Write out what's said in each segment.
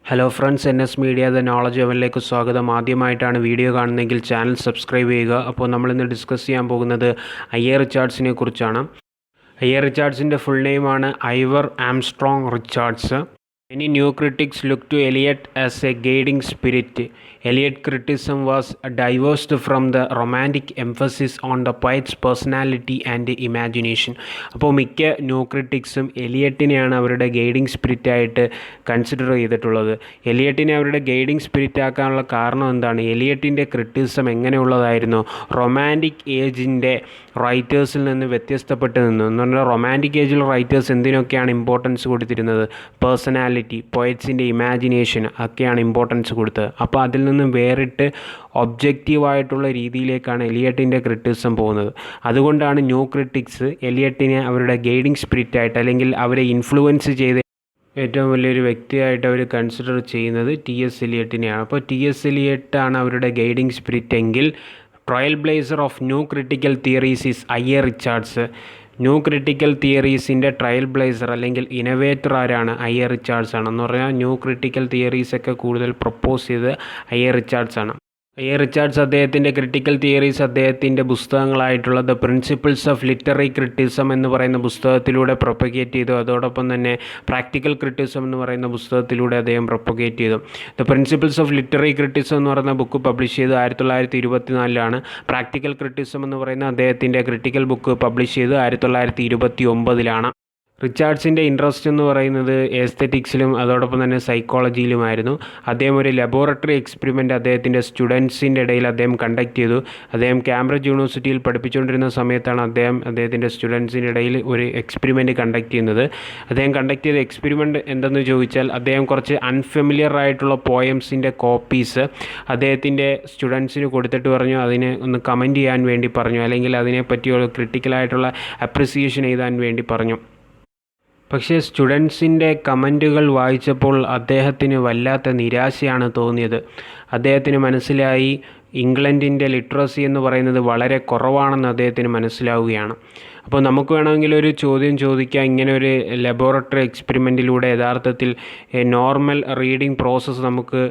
Hello friends, NS media the knowledge അവനിലേക്ക് സ്വാഗതം. ആദ്യമായിട്ടാണ് വീഡിയോ കാണുന്നതെങ്കിൽ ചാനൽ സബ്സ്ക്രൈബ് ചെയ്യുക. അപ്പോൾ നമ്മളിന്ന് ഡിസ്കസ് ചെയ്യാൻ പോകുന്നത് ഐ.എ. റിച്ചാർഡ്സിനെ കുറിച്ചാണ്. ഐ.എ. റിച്ചാർഡ്സിൻ്റെ ഫുൾ നെയിമാണ് Ivor Armstrong Richards. Many new critics look to Eliot as a guiding spirit. Eliot criticism was divorced from the romantic emphasis on the poet's personality and imagination. അപ്പോൾ മിക്ക new ക്രിറ്റിക്സും എലിയട്ടിനെയാണ് അവരുടെ guiding സ്പിരിറ്റായിട്ട് consider ചെയ്തിട്ടുള്ളത്. എലിയട്ടിനെ അവരുടെ guiding spirit ആക്കാനുള്ള കാരണം എന്താണ്? എലിയട്ടിൻ്റെ criticism എങ്ങനെയുള്ളതായിരുന്നു? Romantic ഏജിൻ്റെ റൈറ്റേഴ്സിൽ നിന്ന് വ്യത്യസ്തപ്പെട്ട് നിന്നു എന്ന് പറഞ്ഞാൽ റൊമാൻറ്റിക് ഏജിൽ റൈറ്റേഴ്സ് എന്തിനൊക്കെയാണ് ഇമ്പോർട്ടൻസ് കൊടുത്തിരുന്നത്? പേഴ്സണാലിറ്റി, പോയറ്റ്സിൻ്റെ ഇമാജിനേഷൻ ഒക്കെയാണ് ഇമ്പോർട്ടൻസ് കൊടുത്തത്. അപ്പോൾ അതിൽ നിന്നും വേറിട്ട് ഒബ്ജക്റ്റീവായിട്ടുള്ള രീതിയിലേക്കാണ് എലിയട്ടിൻ്റെ ക്രിറ്റിസിസം പോകുന്നത്. അതുകൊണ്ടാണ് ന്യൂ ക്രിറ്റിക്സ് എലിയട്ടിനെ അവരുടെ ഗൈഡിങ് സ്പിരിറ്റായിട്ട് അല്ലെങ്കിൽ അവരെ ഇൻഫ്ലുവൻസ് ചെയ്ത് ഏറ്റവും വലിയൊരു വ്യക്തിയായിട്ട് അവർ കൺസിഡർ ചെയ്യുന്നത് T.S. എലിയട്ടിനെയാണ്. അപ്പോൾ T.S. എലിയട്ടാണ് അവരുടെ ഗൈഡിങ് സ്പിരിറ്റ് എങ്കിൽ trail blazer of new critical theories is I A. Richards. New critical തിയറീസിൻ്റെ ട്രയൽ ബ്ലേസർ അല്ലെങ്കിൽ ഇനോവേറ്റർ ആരാണ്? ഐ.എ. റിച്ചാർഡ്സ് ആണ്. എന്ന് പറഞ്ഞാൽ ന്യൂ ക്രിട്ടിക്കൽ തിയറീസൊക്കെ കൂടുതൽ പ്രപ്പോസ് ചെയ്ത് ഐ.എ. റിച്ചാർഡ്സ് ആണ്. ഐ.എ. റിച്ചാർഡ്സ് അദ്ദേഹത്തിൻ്റെ ക്രിട്ടിക്കൽ തിയറീസ് അദ്ദേഹത്തിൻ്റെ പുസ്തകങ്ങളായിട്ടുള്ള the principles of literary criticism എന്ന് പറയുന്ന പുസ്തകത്തിലൂടെ പ്രൊപ്പഗേറ്റ് ചെയ്തു. അതോടൊപ്പം തന്നെ പ്രാക്ടിക്കൽ ക്രിറ്റിസം എന്ന് പറയുന്ന പുസ്തകത്തിലൂടെ അദ്ദേഹം പ്രൊപ്പഗേറ്റ് ചെയ്തു. The principles of literary criticism എന്ന് പറയുന്ന ബുക്ക് പബ്ലിഷ് ചെയ്ത് 1924 പ്രാക്ടിക്കൽ ക്രിറ്റിസം എന്ന് പറയുന്ന അദ്ദേഹത്തിൻ്റെ ക്രിട്ടിക്കൽ ബുക്ക് പബ്ലിഷ് ചെയ്ത് 1929. റിച്ചാർഡ്സിൻ്റെ ഇൻട്രസ്റ്റ് എന്ന് പറയുന്നത് എസ്തെറ്റിക്സിലും അതോടൊപ്പം തന്നെ സൈക്കോളജിയിലുമായിരുന്നു. അദ്ദേഹം ഒരു ലബോറട്ടറി എക്സ്പെരിമെൻ്റ് അദ്ദേഹത്തിൻ്റെ സ്റ്റുഡൻസിൻ്റെ ഇടയിൽ അദ്ദേഹം കണ്ടക്ട് ചെയ്തു. അദ്ദേഹം കാംബ്രിഡ്ജ് യൂണിവേഴ്സിറ്റിയിൽ പഠിപ്പിച്ചുകൊണ്ടിരുന്ന സമയത്താണ് അദ്ദേഹത്തിൻ്റെ സ്റ്റുഡൻസിൻ്റെ ഇടയിൽ ഒരു എക്സ്പെരിമെൻ്റ് കണ്ടക്ട് ചെയ്യുന്നത്. അദ്ദേഹം കണ്ടക്ട് ചെയ്ത എക്സ്പെരിമെൻ്റ് എന്തെന്ന് ചോദിച്ചാൽ അദ്ദേഹം കുറച്ച് അൺഫെമിലിയർ ആയിട്ടുള്ള പോയംസിൻ്റെ കോപ്പീസ് അദ്ദേഹത്തിൻ്റെ സ്റ്റുഡൻസിന് കൊടുത്തിട്ട് പറഞ്ഞു അതിനെ ഒന്ന് കമൻറ്റ് ചെയ്യാൻ വേണ്ടി പറഞ്ഞു, അല്ലെങ്കിൽ അതിനെപ്പറ്റിയുള്ള ക്രിട്ടിക്കലായിട്ടുള്ള അപ്രിസിയേഷൻ എഴുതാൻ വേണ്ടി പറഞ്ഞു. പക്ഷേ സ്റ്റുഡൻസിൻ്റെ കമൻറ്റുകൾ വായിച്ചപ്പോൾ അദ്ദേഹത്തിന് വല്ലാത്ത നിരാശയാണ് തോന്നിയത്. അദ്ദേഹത്തിന് മനസ്സിലായി ഇംഗ്ലണ്ടിൻ്റെ ലിറ്ററസി എന്ന് പറയുന്നത് വളരെ കുറവാണെന്ന് അദ്ദേഹത്തിന് മനസ്സിലാവുകയാണ്. അപ്പോൾ നമുക്ക് വേണമെങ്കിൽ ഒരു ചോദ്യം ചോദിക്കാം, ഇങ്ങനെ ഒരു ലബോറട്ടറി എക്സ്പെരിമെൻറ്റിലൂടെ യഥാർത്ഥത്തിൽ നോർമൽ റീഡിംഗ് പ്രോസസ്സ് നമുക്ക്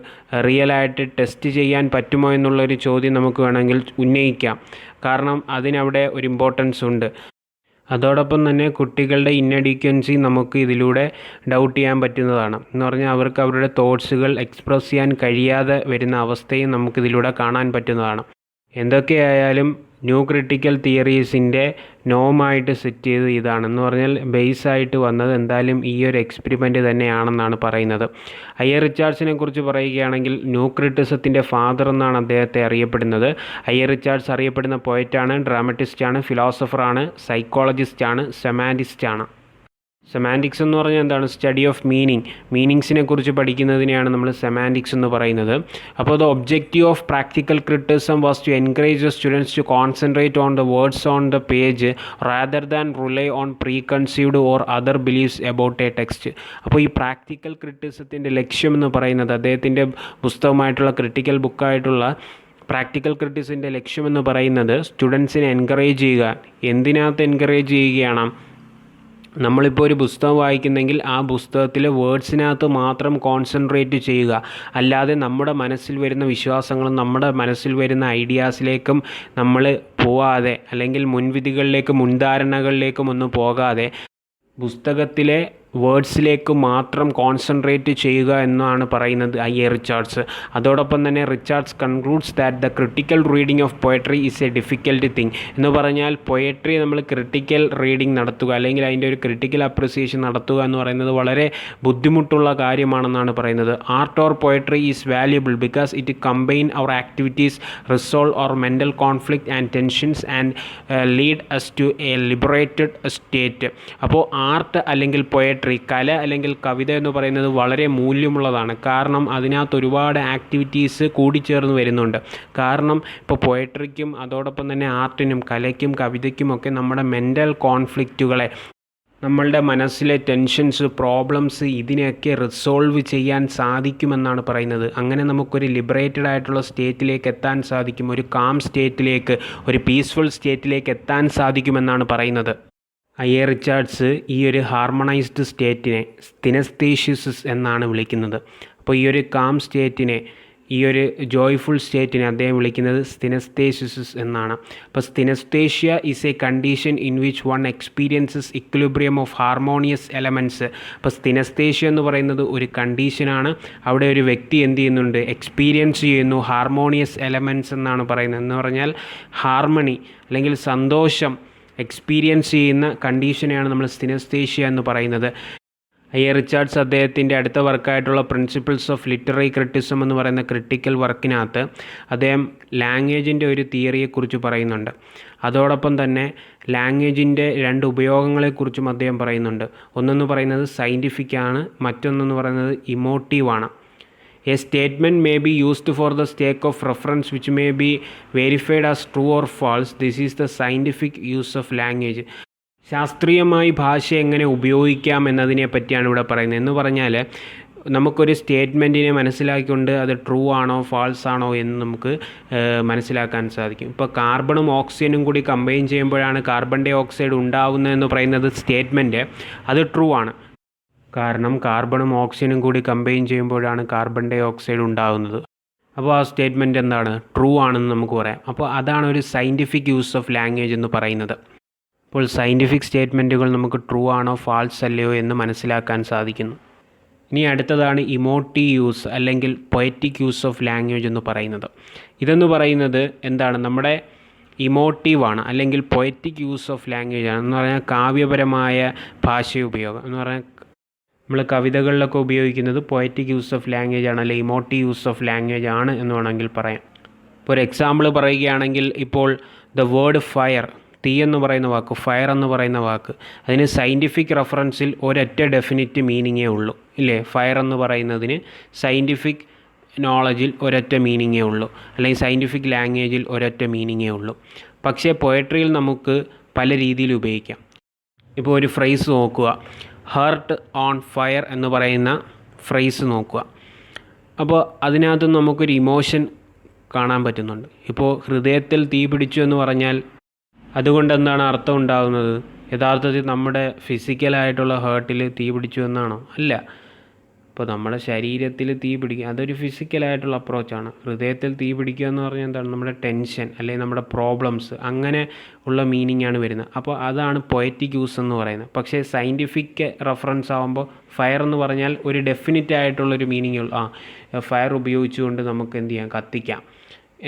റിയലായിട്ട് ടെസ്റ്റ് ചെയ്യാൻ പറ്റുമോ എന്നുള്ളൊരു ചോദ്യം നമുക്ക് വേണമെങ്കിൽ ഉന്നയിക്കാം. കാരണം അതിനവിടെ ഒരു ഇമ്പോർട്ടൻസ് ഉണ്ട്. അതോടൊപ്പം തന്നെ കുട്ടികളുടെ ഇന്നഡിക്വൻസി നമുക്ക് ഇതിലൂടെ ഡൗട്ട് ചെയ്യാൻ പറ്റുന്നതാണ്. എന്ന് പറഞ്ഞാൽ അവർക്ക് അവരുടെ തോട്ട്സുകൾ എക്സ്പ്രസ് ചെയ്യാൻ കഴിയാതെ വരുന്ന അവസ്ഥയും നമുക്കിതിലൂടെ കാണാൻ പറ്റുന്നതാണ്. എന്തൊക്കെയായാലും ന്യൂ ക്രിട്ടിക്കൽ തിയറീസിൻ്റെ നോമായിട്ട് സെറ്റ് ചെയ്ത് ഇതാണെന്ന് പറഞ്ഞാൽ ബേസായിട്ട് വന്നത് എന്തായാലും ഈ ഒരു എക്സ്പെരിമെൻ്റ് തന്നെയാണെന്നാണ് പറയുന്നത്. ഐ.എ. റിച്ചാർഡ്സിനെ കുറിച്ച് പറയുകയാണെങ്കിൽ ന്യൂ ക്രിറ്റിസത്തിൻ്റെ ഫാദർ എന്നാണ് അദ്ദേഹത്തെ അറിയപ്പെടുന്നത്. ഐ.എ. റിച്ചാർഡ്സ് അറിയപ്പെടുന്ന പോയറ്റാണ്, ഡ്രാമറ്റിസ്റ്റാണ്, ഫിലോസഫറാണ്, സൈക്കോളജിസ്റ്റാണ്, സെമാൻറ്റിസ്റ്റാണ്. സെമാൻറ്റിക്സ് എന്ന് പറഞ്ഞാൽ എന്താണ്? സ്റ്റഡി ഓഫ് മീനിങ്സിനെ കുറിച്ച് പഠിക്കുന്നതിനെയാണ് നമ്മൾ സെമാൻറ്റിക്സ് എന്ന് പറയുന്നത്. അപ്പോൾ the objective of practical criticism was to encourage the students to concentrate on the words on the page rather than rely on preconceived or other beliefs about a text. അപ്പോൾ ഈ practical ക്രിറ്റിസത്തിൻ്റെ ലക്ഷ്യം എന്ന് പറയുന്നത് അദ്ദേഹത്തിൻ്റെ പുസ്തകമായിട്ടുള്ള critical ബുക്കായിട്ടുള്ള practical ക്രിറ്റിസിൻ്റെ ലക്ഷ്യമെന്ന് പറയുന്നത് സ്റ്റുഡൻസിനെ encourage ചെയ്യുക. എന്തിനകത്ത് encourage ചെയ്യുകയാണ്? നമ്മളിപ്പോൾ ഒരു പുസ്തകം വായിക്കുന്നെങ്കിൽ ആ പുസ്തകത്തിലെ വേർഡ്സിനകത്ത് മാത്രം കോൺസെൻട്രേറ്റ് ചെയ്യുക. അല്ലാതെ നമ്മുടെ മനസ്സിൽ വരുന്ന വിശ്വാസങ്ങളും നമ്മുടെ മനസ്സിൽ വരുന്ന ഐഡിയാസിലേക്കും നമ്മൾ പോകാതെ, അല്ലെങ്കിൽ മുൻവിധികളിലേക്കും മുൻധാരണകളിലേക്കും ഒന്നും പോകാതെ പുസ്തകത്തിലെ വേർഡ്സിലേക്ക് മാത്രം കോൺസെൻട്രേറ്റ് ചെയ്യുക എന്നാണ് പറയുന്നത് ഐ.എ. റിച്ചാർഡ്സ്. അതോടൊപ്പം തന്നെ Richards concludes that the critical reading of poetry is A difficult thing. എന്ന് പറഞ്ഞാൽ പൊയട്രി നമ്മൾ ക്രിട്ടിക്കൽ റീഡിംഗ് നടത്തുക അല്ലെങ്കിൽ അതിൻ്റെ ഒരു ക്രിട്ടിക്കൽ അപ്രിസിയേഷൻ നടത്തുക എന്ന് പറയുന്നത് വളരെ ബുദ്ധിമുട്ടുള്ള കാര്യമാണെന്നാണ് പറയുന്നത്. Art or poetry is valuable because it combine our activities, resolve our mental conflict and tensions and lead us to a liberated state. അപ്പോൾ ആർട്ട് അല്ലെങ്കിൽ പോയട്രി, കല അല്ലെങ്കിൽ കവിത എന്ന് പറയുന്നത് വളരെ മൂല്യമുള്ളതാണ്. കാരണം അതിനകത്ത് ഒരുപാട് ആക്ടിവിറ്റീസ് കൂടിച്ചേർന്ന് വരുന്നുണ്ട്. കാരണം ഇപ്പോൾ പോയട്രിക്കും അതോടൊപ്പം തന്നെ ആർട്ടിനും കലയ്ക്കും കവിതയ്ക്കും ഒക്കെ നമ്മുടെ മെൻ്റൽ കോൺഫ്ലിക്റ്റുകളെ, നമ്മളുടെ മനസ്സിലെ ടെൻഷൻസ്, പ്രോബ്ലംസ് ഇതിനെയൊക്കെ റിസോൾവ് ചെയ്യാൻ സാധിക്കുമെന്നാണ് പറയുന്നത്. അങ്ങനെ നമുക്കൊരു ലിബറേറ്റഡ് ആയിട്ടുള്ള സ്റ്റേറ്റിലേക്ക് എത്താൻ സാധിക്കും, ഒരു കാം സ്റ്റേറ്റിലേക്ക്, ഒരു പീസ്ഫുൾ സ്റ്റേറ്റിലേക്ക് എത്താൻ സാധിക്കുമെന്നാണ് പറയുന്നത്. ഐ.എ. റിച്ചാർഡ്സ് ഈ ഒരു ഹാർമണൈസ്ഡ് സ്റ്റേറ്റിനെ സിനസ്തേഷ്യസിസ് എന്നാണ് വിളിക്കുന്നത്. അപ്പോൾ ഈ ഒരു കാം സ്റ്റേറ്റിനെ, ഈ ഒരു ജോയ്ഫുൾ സ്റ്റേറ്റിനെ അദ്ദേഹം വിളിക്കുന്നത് സിനസ്തേഷ്യസിസ് എന്നാണ്. അപ്പോൾ synaesthesia is A condition in which one experiences equilibrium of harmonious elements. അപ്പോൾ സിനസ്തേഷ്യ എന്ന് പറയുന്നത് ഒരു കണ്ടീഷനാണ്. അവിടെ ഒരു വ്യക്തി എന്ത് ചെയ്യുന്നുണ്ട്, എക്സ്പീരിയൻസ് ചെയ്യുന്നു ഹാർമോണിയസ് എലമെൻറ്റ്സ് എന്നാണ് പറയുന്നത്. എന്ന് പറഞ്ഞാൽ ഹാർമണി അല്ലെങ്കിൽ സന്തോഷം എക്സ്പീരിയൻസ് ചെയ്യുന്ന കണ്ടീഷനെയാണ് നമ്മൾ സിനസ്തേഷ്യ എന്ന് പറയുന്നത്. ഐ.എ. റിച്ചാർഡ്സ് അദ്ദേഹത്തിൻ്റെ അടുത്ത വർക്കായിട്ടുള്ള പ്രിൻസിപ്പിൾസ് ഓഫ് ലിറ്റററി ക്രിറ്റിസം എന്ന് പറയുന്ന ക്രിട്ടിക്കൽ വർക്കിനകത്ത് അദ്ദേഹം ലാംഗ്വേജിൻ്റെ ഒരു തിയറിയെക്കുറിച്ച് പറയുന്നുണ്ട്. അതോടൊപ്പം തന്നെ ലാംഗ്വേജിൻ്റെ രണ്ട് ഉപയോഗങ്ങളെക്കുറിച്ചും അദ്ദേഹം പറയുന്നുണ്ട്. ഒന്നെന്ന് പറയുന്നത് സയൻറ്റിഫിക് ആണ്, മറ്റൊന്നെന്ന് പറയുന്നത് ഇമോട്ടീവാണ്. A statement may be used for the sake of reference which may be verified as true or false. This is the scientific use of language. ശാസ്ത്രീയമായി ഭാഷ എങ്ങനെ ഉപയോഗിക്കാം എന്നതിനെ പറ്റിയാണ് ഇവിടെ പറയുന്നത്. എന്ന് പറഞ്ഞാൽ നമുക്കൊരു സ്റ്റേറ്റ്മെൻറ്റിനെ മനസ്സിലാക്കിക്കൊണ്ട് അത് ട്രൂ ആണോ ഫാൾസ് ആണോ എന്ന് നമുക്ക് മനസ്സിലാക്കാൻ സാധിക്കും. ഇപ്പോൾ കാർബണും ഓക്സിജനും കൂടി കമ്പൈൻ ചെയ്യുമ്പോഴാണ് കാർബൺ ഡൈ ഓക്സൈഡ് ഉണ്ടാവുന്നതെന്ന് പറയുന്നത് സ്റ്റേറ്റ്മെൻറ്റ്, അത് ട്രൂ ആണ്. കാരണം കാർബണും ഓക്സിജനും കൂടി കമ്പൈൻ ചെയ്യുമ്പോഴാണ് കാർബൺ ഡൈ ഓക്സൈഡ് ഉണ്ടാകുന്നത്. അപ്പോൾ ആ സ്റ്റേറ്റ്മെൻറ്റ് എന്താണ്, ട്രൂ ആണെന്ന് നമുക്ക് പറയാം. അപ്പോൾ അതാണ് ഒരു സയൻറ്റിഫിക് യൂസ് ഓഫ് ലാംഗ്വേജ് എന്ന് പറയുന്നത്. അപ്പോൾ സയൻറ്റിഫിക് സ്റ്റേറ്റ്മെൻറ്റുകൾ നമുക്ക് ട്രൂ ആണോ ഫാൾസ് അല്ലയോ എന്ന് മനസ്സിലാക്കാൻ സാധിക്കുന്നു. ഇനി അടുത്തതാണ് ഇമോട്ടീവ് യൂസ് അല്ലെങ്കിൽ പൊയറ്റിക് യൂസ് ഓഫ് ലാംഗ്വേജ് എന്ന് പറയുന്നത്. ഇതെന്ന് പറയുന്നത് എന്താണ്, നമ്മുടെ ഇമോട്ടീവാണ് അല്ലെങ്കിൽ പൊയറ്റിക് യൂസ് ഓഫ് ലാംഗ്വേജ് ആണ്. എന്ന് പറഞ്ഞാൽ കാവ്യപരമായ ഭാഷ ഉപയോഗം എന്ന് പറഞ്ഞാൽ നമ്മൾ കവിതകളിലൊക്കെ ഉപയോഗിക്കുന്നത് പൊയറ്റിക് യൂസ് ഓഫ് ലാംഗ്വേജ് ആണ്, അല്ലെങ്കിൽ ഇമോട്ടീവ് യൂസ് ഓഫ് ലാംഗ്വേജ് ആണ് എന്ന് വേണമെങ്കിൽ പറയാം. ഇപ്പോൾ ഒരു എക്സാമ്പിൾ പറയുകയാണെങ്കിൽ, ഇപ്പോൾ ദ വേർഡ് ഫയർ, തീ എന്ന് പറയുന്ന വാക്ക്, ഫയർ എന്ന് പറയുന്ന വാക്ക്, അതിന് സയൻറ്റിഫിക് റെഫറൻസിൽ ഒരൊറ്റ ഡെഫിനിറ്റ് മീനിങ്ങേ ഉള്ളൂ, ഇല്ലേ? ഫയർ എന്ന് പറയുന്നതിന് സയൻറ്റിഫിക് നോളജിൽ ഒരൊറ്റ മീനിങ്ങേ ഉള്ളൂ, അല്ലെങ്കിൽ സയൻറ്റിഫിക് ലാംഗ്വേജിൽ ഒരൊറ്റ മീനിങ്ങേ ഉള്ളൂ. പക്ഷേ പൊയട്രിയിൽ നമുക്ക് പല രീതിയിൽ ഉപയോഗിക്കാം. ഇപ്പോൾ ഒരു ഫ്രേസ് നോക്കുക, ഹേർട്ട് ഓൺ ഫയർ എന്ന് പറയുന്ന ഫ്രേസ് നോക്കുക. അപ്പോൾ അതിനകത്ത് നമുക്കൊരു ഇമോഷൻ കാണാൻ പറ്റുന്നുണ്ട്. ഇപ്പോൾ ഹൃദയത്തിൽ തീ പിടിച്ചു എന്ന് പറഞ്ഞാൽ അതുകൊണ്ട് എന്താണ് അർത്ഥം ഉണ്ടാകുന്നത്? യഥാർത്ഥത്തിൽ നമ്മുടെ ഫിസിക്കലായിട്ടുള്ള ഹേർട്ടിൽ തീ പിടിച്ചു എന്നാണോ? അല്ല. ഇപ്പോൾ നമ്മുടെ ശരീരത്തിൽ തീ പിടിക്കുക, അതൊരു ഫിസിക്കലായിട്ടുള്ള അപ്രോച്ചാണ്. ഹൃദയത്തിൽ തീ പിടിക്കുക എന്ന് പറഞ്ഞാൽ എന്താണ്, നമ്മുടെ ടെൻഷൻ അല്ലെങ്കിൽ നമ്മുടെ പ്രോബ്ലംസ്, അങ്ങനെ ഉള്ള മീനിങ് ആണ് വരുന്നത്. അപ്പോൾ അതാണ് പൊയറ്റിക് യൂസ് എന്ന് പറയുന്നത്. പക്ഷേ സയൻറ്റിഫിക് റെഫറൻസ് ആകുമ്പോൾ ഫയർ എന്ന് പറഞ്ഞാൽ ഒരു ഡെഫിനിറ്റ് ആയിട്ടുള്ളൊരു മീനിങ് ഉള്ളൂ. ഫയർ ഉപയോഗിച്ചുകൊണ്ട് നമുക്ക് എന്ത് ചെയ്യാം, കത്തിക്കാം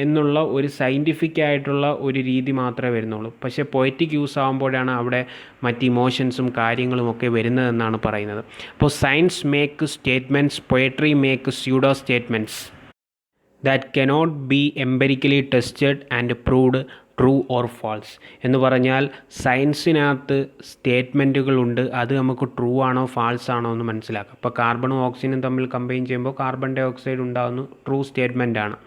എന്നുള്ള ഒരു സയൻറ്റിഫിക് ആയിട്ടുള്ള ഒരു രീതി മാത്രമേ വരുന്നുള്ളൂ. പക്ഷേ പൊയറ്റിക് യൂസ് ആകുമ്പോഴാണ് അവിടെ മറ്റ് ഇമോഷൻസും കാര്യങ്ങളും ഒക്കെ വരുന്നതെന്നാണ് പറയുന്നത്. അപ്പോൾ science make statements, poetry make pseudo statements that cannot be empirically tested and proved true or false. എന്ന് പറഞ്ഞാൽ സയൻസിനകത്ത് സ്റ്റേറ്റ്മെൻറ്റുകളുണ്ട്, അത് നമുക്ക് ട്രൂ ആണോ ഫാൾസ് ആണോ എന്ന് മനസ്സിലാക്കാം. അപ്പോൾ കാർബണും ഓക്സിജനും തമ്മിൽ കമ്പൈൻ ചെയ്യുമ്പോൾ കാർബൺ ഡൈ ഓക്സൈഡ് ഉണ്ടാകുന്നു, ട്രൂ സ്റ്റേറ്റ്മെൻ്റ് ആണ്.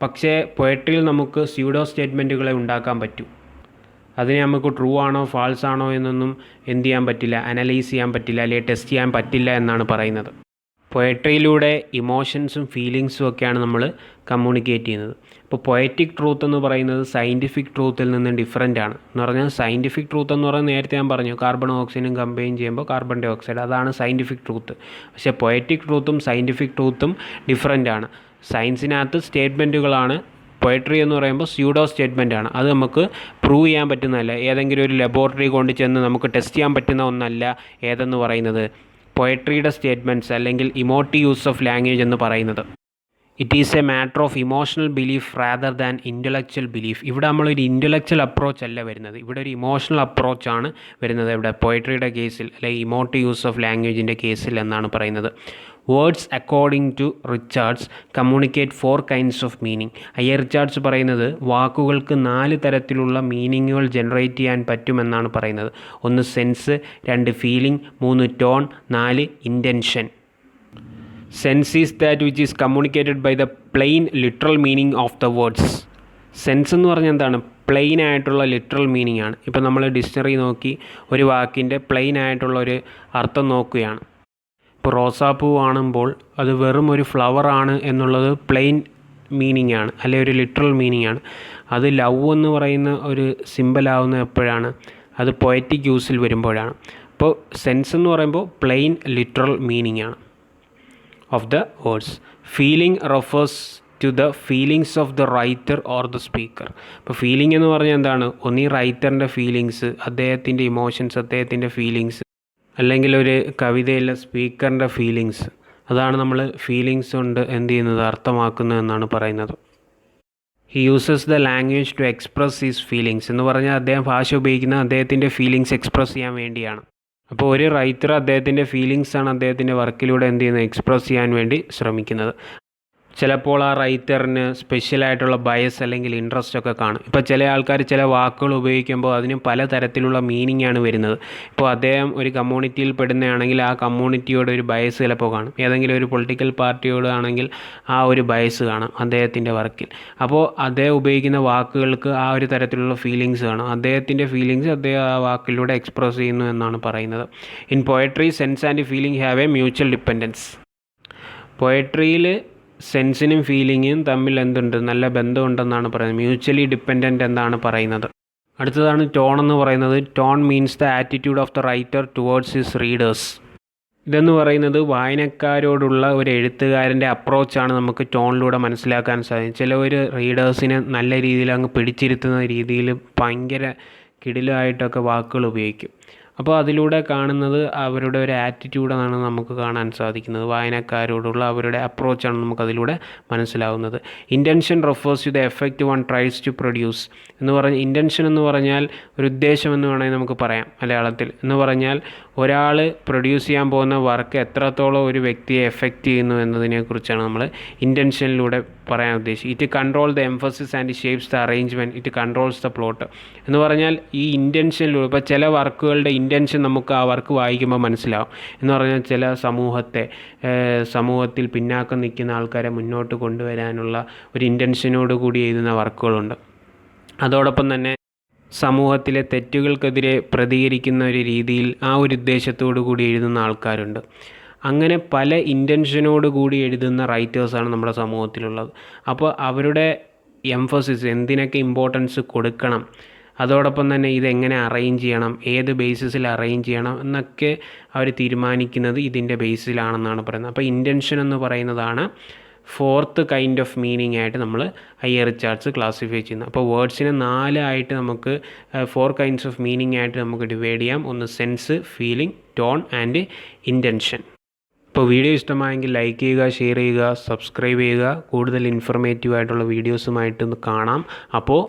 പക്ഷേ പൊയട്രിയിൽ നമുക്ക് സ്യൂഡോ സ്റ്റേറ്റ്മെൻറ്റുകളെ ഉണ്ടാക്കാൻ പറ്റൂ. അതിനെ നമുക്ക് ട്രൂ ആണോ ഫാൾസ് ആണോ എന്നൊന്നും എന്ത് ചെയ്യാൻ പറ്റില്ല, അനലൈസ് ചെയ്യാൻ പറ്റില്ല, അല്ലെങ്കിൽ ടെസ്റ്റ് ചെയ്യാൻ പറ്റില്ല എന്നാണ് പറയുന്നത്. പൊയട്രിയിലൂടെ ഇമോഷൻസും ഫീലിങ്സും ഒക്കെയാണ് നമ്മൾ കമ്മ്യൂണിക്കേറ്റ് ചെയ്യുന്നത്. ഇപ്പോൾ പൊയറ്റിക് ട്രൂത്ത് എന്ന് പറയുന്നത് സയൻറ്റിഫിക് ട്രൂത്തിൽ നിന്ന് ഡിഫറൻ്റ് ആണ്. എന്ന് പറഞ്ഞാൽ സയൻറ്റിഫിക് ട്രൂത്ത് എന്ന് പറയുന്നത് നേരത്തെ ഞാൻ പറഞ്ഞു, കാർബണും ഓക്സിജനും കമ്പൈൻ ചെയ്യുമ്പോൾ കാർബൺ ഡൈ ഓക്സൈഡ്, അതാണ് സയൻറ്റിഫിക് ട്രൂത്ത്. പക്ഷേ പൊയറ്റിക് ട്രൂത്തും സയൻറ്റിഫിക് ട്രൂത്തും ഡിഫറൻ്റ് ആണ്. സയൻസിനകത്ത് സ്റ്റേറ്റ്മെൻറ്റുകളാണ്, പൊയട്രി എന്ന് പറയുമ്പോൾ സ്യൂഡോ സ്റ്റേറ്റ്മെൻ്റ് ആണ്. അത് നമുക്ക് പ്രൂവ് ചെയ്യാൻ പറ്റുന്നതല്ല, ഏതെങ്കിലും ഒരു ലബോറട്ടറി കൊണ്ട് ചെന്ന് നമുക്ക് ടെസ്റ്റ് ചെയ്യാൻ പറ്റുന്ന ഒന്നല്ല ഏതെന്ന് പറയുന്നത് പൊയട്രിയുടെ സ്റ്റേറ്റ്മെൻറ്റ്സ് അല്ലെങ്കിൽ ഇമോട്ടീവ് യൂസ് ഓഫ് ലാംഗ്വേജ് എന്ന് പറയുന്നത്. It is a matter of emotional belief rather than intellectual belief. ഇവിടെ നമ്മളൊരു ഇൻ്റലക്ച്വൽ അപ്രോച്ച് അല്ല വരുന്നത്, ഇവിടെ ഒരു ഇമോഷണൽ അപ്രോച്ചാണ് വരുന്നത് ഇവിടെ പൊയട്രിയുടെ കേസിൽ, അല്ലെങ്കിൽ ഇമോട്ടീവ് യൂസ് ഓഫ് ലാംഗ്വേജിൻ്റെ കേസിൽ എന്നാണ് പറയുന്നത്. Words according to Richards communicate 4 kinds of meaning. I A. Richards പറയുന്നത് വാക്കുകൾക്ക് 4 തരത്തിലുള്ള മീനിങ്ങുകൾ ജനറേറ്റ് ചെയ്യാൻ പറ്റുമെന്നാണ് പറയുന്നത്. 1 sense, 2 feeling, 3 tone, 4 intention. Sense is that which is communicated by the plain literal meaning of the words. Sense എന്ന് പറഞ്ഞാൽ എന്താണ്, പ്ലെയിൻ ആയിട്ടുള്ള ലിറ്ററൽ മീനിങ് ആണ്. ഇപ്പോൾ നമ്മൾ ഡിക്ഷണറി നോക്കി ഒരു വാക്കിൻ്റെ പ്ലെയിൻ ആയിട്ടുള്ള ഒരു അർത്ഥം നോക്കുകയാണ്. ഇപ്പോൾ റോസാപ്പൂ കാണുമ്പോൾ അത് വെറും ഒരു ഫ്ലവർ ആണ് എന്നുള്ളത് പ്ലെയിൻ മീനിങ് ആണ്, അല്ലെങ്കിൽ ഒരു ലിറ്ററൽ മീനിങ് ആണ്. അത് ലവ് എന്ന് പറയുന്ന ഒരു സിമ്പലാവുന്ന എപ്പോഴാണ്, അത് പൊയറ്റിക് യൂസിൽ വരുമ്പോഴാണ്. അപ്പോൾ സെൻസ് എന്ന് പറയുമ്പോൾ പ്ലെയിൻ ലിറ്ററൽ മീനിങ് ആണ് of the words. Feeling refers to the feelings of the writer or the speaker. ഇപ്പോൾ ഫീലിംഗ് എന്ന് പറഞ്ഞാൽ എന്താണ്? ഒന്നീ റൈറ്ററിൻ്റെ ഫീലിങ്സ്, അദ്ദേഹത്തിൻ്റെ ഇമോഷൻസ്, അദ്ദേഹത്തിൻ്റെ ഫീലിങ്സ്, അല്ലെങ്കിൽ ഒരു കവിതയിലെ സ്പീക്കറിൻ്റെ ഫീലിങ്സ്. അതാണ് നമ്മൾ ഫീലിങ്സ് കൊണ്ട് എന്ത് ചെയ്യുന്നത്, അർത്ഥമാക്കുന്നത് എന്നാണ് പറയുന്നത്. He uses the language to express his feelings എന്ന് പറഞ്ഞാൽ അദ്ദേഹം ഭാഷ ഉപയോഗിക്കുന്നത് അദ്ദേഹത്തിൻ്റെ ഫീലിങ്സ് എക്സ്പ്രസ് ചെയ്യാൻ വേണ്ടിയാണ്. അപ്പോൾ ഒരു റൈറ്റർ അദ്ദേഹത്തിൻ്റെ ഫീലിങ്സാണ് അദ്ദേഹത്തിൻ്റെ വർക്കിലൂടെ എന്ത് ചെയ്യുന്നത്, എക്സ്പ്രസ് ചെയ്യാൻ വേണ്ടി ശ്രമിക്കുന്നത്. ചിലപ്പോൾ ആ റൈറ്ററിന് സ്പെഷ്യലായിട്ടുള്ള ബയസ് അല്ലെങ്കിൽ ഇൻട്രസ്റ്റ് ഒക്കെ കാണും. ഇപ്പോൾ ചില ആൾക്കാർ ചില വാക്കുകൾ ഉപയോഗിക്കുമ്പോൾ അതിന് പല തരത്തിലുള്ള മീനിങ് ആണ് വരുന്നത്. ഇപ്പോൾ അദ്ദേഹം ഒരു കമ്മ്യൂണിറ്റിയിൽ പെടുന്നതാണെങ്കിൽ ആ കമ്മ്യൂണിറ്റിയോട് ഒരു ബയസ് ചിലപ്പോൾ കാണും. ഏതെങ്കിലും ഒരു പൊളിറ്റിക്കൽ പാർട്ടിയോട് ആണെങ്കിൽ ആ ഒരു ബയസ് കാണും അദ്ദേഹത്തിൻ്റെ വർക്കിൽ. അപ്പോൾ അദ്ദേഹം ഉപയോഗിക്കുന്ന വാക്കുകൾക്ക് ആ ഒരു തരത്തിലുള്ള ഫീലിങ്സ് കാണും. അദ്ദേഹത്തിൻ്റെ ഫീലിങ്സ് അദ്ദേഹം ആ വാക്കിലൂടെ എക്സ്പ്രസ് ചെയ്യുന്നു എന്നാണ് പറയുന്നത്. In poetry sense and feeling have a mutual dependence. പോയട്രിയിൽ സെൻസിനും ഫീലിങ്ങും തമ്മിൽ എന്തുണ്ട്, നല്ല ബന്ധമുണ്ടെന്നാണ് പറയുന്നത്. മ്യൂച്വലി ഡിപ്പെൻഡൻ്റ് എന്നാണ് പറയുന്നത്. അടുത്തതാണ് ടോൺ എന്ന് പറയുന്നത്. Tone means the attitude of the writer towards his readers. ഇതെന്ന് പറയുന്നത് വായനക്കാരോടുള്ള ഒരു എഴുത്തുകാരൻ്റെ അപ്രോച്ചാണ് നമുക്ക് ടോണിലൂടെ മനസ്സിലാക്കാൻ സാധിക്കും. ചില ഒരു റീഡേഴ്സിനെ നല്ല രീതിയിൽ അങ്ങ് പിടിച്ചിരുത്തുന്ന രീതിയിൽ ഭയങ്കര കിടിലമായിട്ടൊക്കെ വാക്കുകൾ ഉപയോഗിക്കും. അപ്പോൾ അതിലൂടെ കാണുന്നത് അവരുടെ ഒരു ആറ്റിറ്റ്യൂഡാണ് നമുക്ക് കാണാൻ സാധിക്കുന്നത്. വായനക്കാരോടുള്ള അവരുടെ അപ്രോച്ചാണ് നമുക്കതിലൂടെ മനസ്സിലാവുന്നത്. Intention refers to the effect one tries to produce എന്ന് പറഞ്ഞാൽ, ഇൻറ്റൻഷൻ എന്ന് പറഞ്ഞാൽ ഒരു ഉദ്ദേശം എന്ന് വേണമെങ്കിൽ നമുക്ക് പറയാം മലയാളത്തിൽ. എന്ന് പറഞ്ഞാൽ ഒരാൾ പ്രൊഡ്യൂസ് ചെയ്യാൻ പോകുന്ന വർക്ക് എത്രത്തോളം ഒരു വ്യക്തിയെ എഫക്റ്റ് ചെയ്യുന്നു എന്നതിനെക്കുറിച്ചാണ് നമ്മൾ ഇൻറ്റൻഷനിലൂടെ പറയാൻ ഉദ്ദേശിച്ചത്. It control the emphasis and shapes the arrangement, it controls the plot എന്ന് പറഞ്ഞാൽ ഈ ഇൻറ്റൻഷനിലൂടെ ഇപ്പോൾ ചില വർക്കുകളുടെ ഇൻറ്റൻഷൻ നമുക്ക് ആ വർക്ക് വായിക്കുമ്പോൾ മനസ്സിലാവും. എന്ന് പറഞ്ഞാൽ ചില സമൂഹത്തിൽ പിന്നാക്കം നിൽക്കുന്ന ആൾക്കാരെ മുന്നോട്ട് കൊണ്ടുവരാനുള്ള ഒരു ഇൻറ്റൻഷനോട് കൂടി എഴുതുന്ന വർക്കുകളുണ്ട്. അതോടൊപ്പം തന്നെ സമൂഹത്തിലെ തെറ്റുകൾക്കെതിരെ പ്രതികരിക്കുന്ന ഒരു രീതിയിൽ ആ ഒരു ഉദ്ദേശത്തോടു കൂടി എഴുതുന്ന ആൾക്കാരുണ്ട്. അങ്ങനെ പല ഇൻറ്റൻഷനോട് കൂടി എഴുതുന്ന റൈറ്റേഴ്സാണ് നമ്മുടെ സമൂഹത്തിലുള്ളത്. അപ്പോൾ അവരുടെ എംഫസിസ്, എന്തിനൊക്കെ ഇമ്പോർട്ടൻസ് കൊടുക്കണം, അതോടൊപ്പം തന്നെ ഇതെങ്ങനെ അറേഞ്ച് ചെയ്യണം, ഏത് ബേസിസിൽ അറേഞ്ച് ചെയ്യണം എന്നൊക്കെ അവർ തീരുമാനിക്കുന്നത് ഇതിൻ്റെ ബേസിലാണെന്നാണ് പറയുന്നത്. അപ്പോൾ ഇൻറ്റൻഷൻ എന്ന് പറയുന്നതാണ് ഫോർത്ത് കൈൻഡ് ഓഫ് മീനിങ് ആയിട്ട് നമ്മൾ അയ്യർ റിച്ചാർഡ്സ് ക്ലാസിഫൈ ചെയ്യുന്നത്. അപ്പോൾ വേർഡ്സിനെ 4 ആയിട്ട് നമുക്ക് 4 കൈൻഡ്സ് ഓഫ് മീനിങ് ആയിട്ട് നമുക്ക് ഡിവൈഡ് ചെയ്യാം. ഒന്ന് sense, feeling, tone and intention. അപ്പോൾ വീഡിയോ ഇഷ്ടമായെങ്കിൽ ലൈക്ക് ചെയ്യുക, ഷെയർ ചെയ്യുക, സബ്സ്ക്രൈബ് ചെയ്യുക. കൂടുതൽ ഇൻഫർമേറ്റീവ് ആയിട്ടുള്ള വീഡിയോസുമായിട്ട് കാണാം. അപ്പോൾ